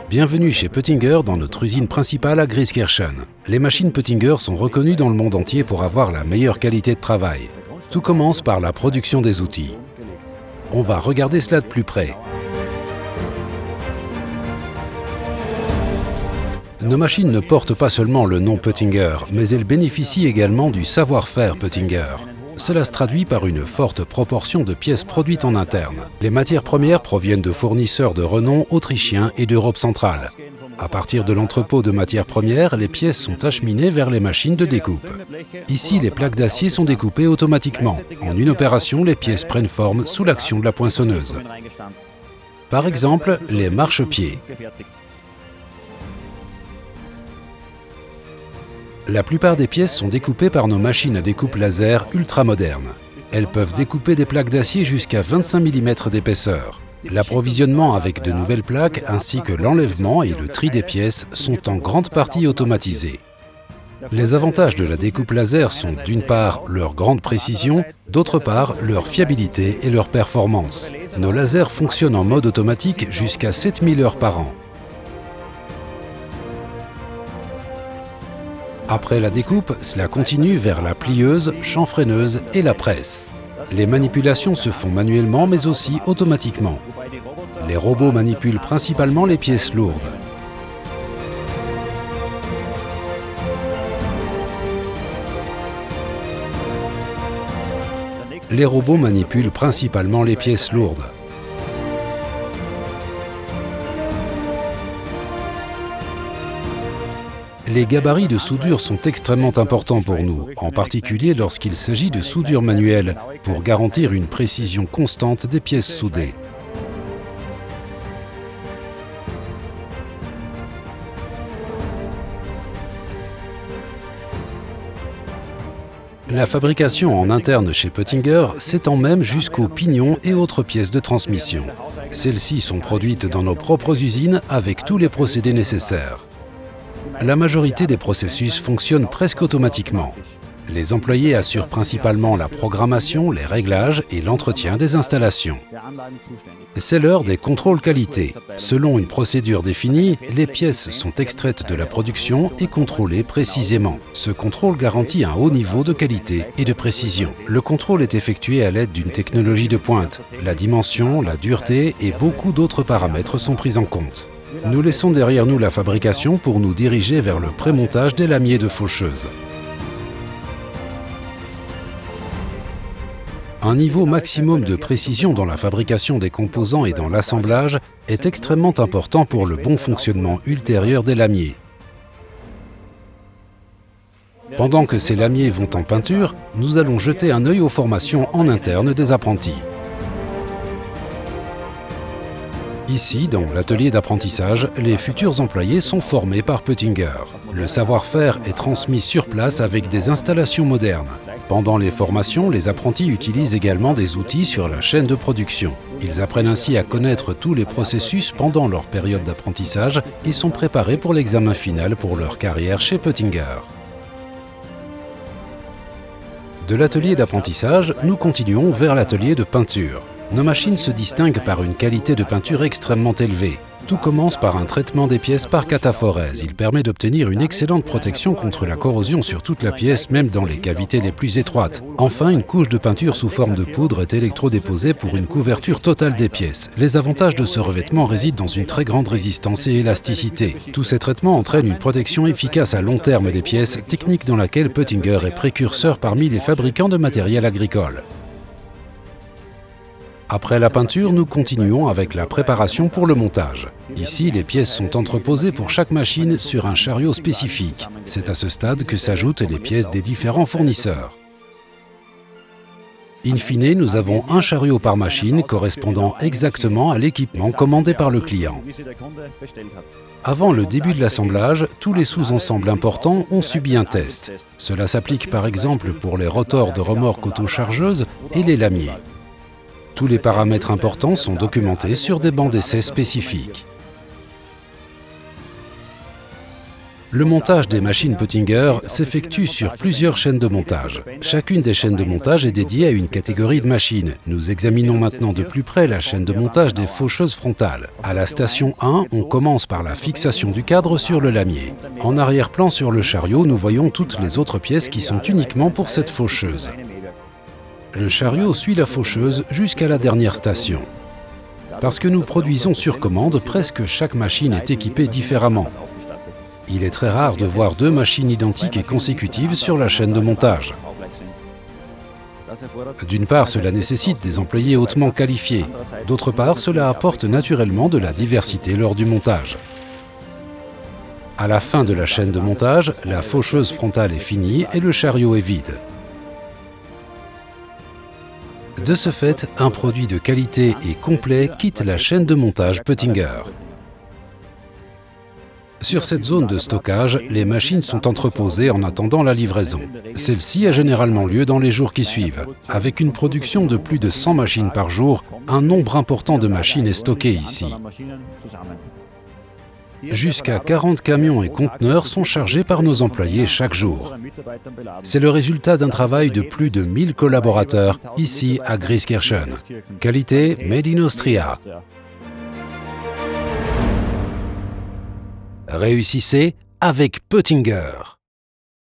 Bienvenue chez Pöttinger dans notre usine principale à Grieskirchen. Les machines Pöttinger sont reconnues dans le monde entier pour avoir la meilleure qualité de travail. Tout commence par la production des outils. On va regarder cela de plus près. Nos machines ne portent pas seulement le nom Pöttinger, mais elles bénéficient également du savoir-faire Pöttinger. Cela se traduit par une forte proportion de pièces produites en interne. Les matières premières proviennent de fournisseurs de renom autrichiens et d'Europe centrale. À partir de l'entrepôt de matières premières, les pièces sont acheminées vers les machines de découpe. Ici, les plaques d'acier sont découpées automatiquement. En une opération, les pièces prennent forme sous l'action de la poinçonneuse. Par exemple, les marchepieds. La plupart des pièces sont découpées par nos machines à découpe laser ultramodernes. Elles peuvent découper des plaques d'acier jusqu'à 25 mm d'épaisseur. L'approvisionnement avec de nouvelles plaques ainsi que l'enlèvement et le tri des pièces sont en grande partie automatisés. Les avantages de la découpe laser sont d'une part leur grande précision, d'autre part leur fiabilité et leur performance. Nos lasers fonctionnent en mode automatique jusqu'à 7000 heures par an. Après la découpe, cela continue vers la plieuse, chanfreineuse et la presse. Les manipulations se font manuellement mais aussi automatiquement. Les robots manipulent principalement les pièces lourdes. Les robots manipulent principalement les pièces lourdes. Les gabarits de soudure sont extrêmement importants pour nous, en particulier lorsqu'il s'agit de soudure manuelle, pour garantir une précision constante des pièces soudées. La fabrication en interne chez Pöttinger s'étend même jusqu'aux pignons et autres pièces de transmission. Celles-ci sont produites dans nos propres usines avec tous les procédés nécessaires. La majorité des processus fonctionnent presque automatiquement. Les employés assurent principalement la programmation, les réglages et l'entretien des installations. C'est l'heure des contrôles qualité. Selon une procédure définie, les pièces sont extraites de la production et contrôlées précisément. Ce contrôle garantit un haut niveau de qualité et de précision. Le contrôle est effectué à l'aide d'une technologie de pointe. La dimension, la dureté et beaucoup d'autres paramètres sont pris en compte. Nous laissons derrière nous la fabrication pour nous diriger vers le prémontage des lamiers de faucheuse. Un niveau maximum de précision dans la fabrication des composants et dans l'assemblage est extrêmement important pour le bon fonctionnement ultérieur des lamiers. Pendant que ces lamiers vont en peinture, nous allons jeter un œil aux formations en interne des apprentis. Ici, dans l'atelier d'apprentissage, les futurs employés sont formés par Pöttinger. Le savoir-faire est transmis sur place avec des installations modernes. Pendant les formations, les apprentis utilisent également des outils sur la chaîne de production. Ils apprennent ainsi à connaître tous les processus pendant leur période d'apprentissage et sont préparés pour l'examen final pour leur carrière chez Pöttinger. De l'atelier d'apprentissage, nous continuons vers l'atelier de peinture. Nos machines se distinguent par une qualité de peinture extrêmement élevée. Tout commence par un traitement des pièces par cataphorèse. Il permet d'obtenir une excellente protection contre la corrosion sur toute la pièce, même dans les cavités les plus étroites. Enfin, une couche de peinture sous forme de poudre est électrodéposée pour une couverture totale des pièces. Les avantages de ce revêtement résident dans une très grande résistance et élasticité. Tous ces traitements entraînent une protection efficace à long terme des pièces, technique dans laquelle Pöttinger est précurseur parmi les fabricants de matériel agricole. Après la peinture, nous continuons avec la préparation pour le montage. Ici, les pièces sont entreposées pour chaque machine sur un chariot spécifique. C'est à ce stade que s'ajoutent les pièces des différents fournisseurs. In fine, nous avons un chariot par machine correspondant exactement à l'équipement commandé par le client. Avant le début de l'assemblage, tous les sous-ensembles importants ont subi un test. Cela s'applique par exemple pour les rotors de remorques autochargeuses et les lamiers. Tous les paramètres importants sont documentés sur des bancs d'essai spécifiques. Le montage des machines Pottinger s'effectue sur plusieurs chaînes de montage. Chacune des chaînes de montage est dédiée à une catégorie de machines. Nous examinons maintenant de plus près la chaîne de montage des faucheuses frontales. À la station 1, on commence par la fixation du cadre sur le lamier. En arrière-plan sur le chariot, nous voyons toutes les autres pièces qui sont uniquement pour cette faucheuse. Le chariot suit la faucheuse jusqu'à la dernière station. Parce que nous produisons sur commande, presque chaque machine est équipée différemment. Il est très rare de voir deux machines identiques et consécutives sur la chaîne de montage. D'une part, cela nécessite des employés hautement qualifiés. D'autre part, cela apporte naturellement de la diversité lors du montage. À la fin de la chaîne de montage, la faucheuse frontale est finie et le chariot est vide. De ce fait, un produit de qualité et complet quitte la chaîne de montage Pottinger. Sur cette zone de stockage, les machines sont entreposées en attendant la livraison. Celle-ci a généralement lieu dans les jours qui suivent. Avec une production de plus de 100 machines par jour, un nombre important de machines est stocké ici. Jusqu'à 40 camions et conteneurs sont chargés par nos employés chaque jour. C'est le résultat d'un travail de plus de 1000 collaborateurs ici à Grieskirchen. Qualité Made in Austria. Réussissez avec Pottinger.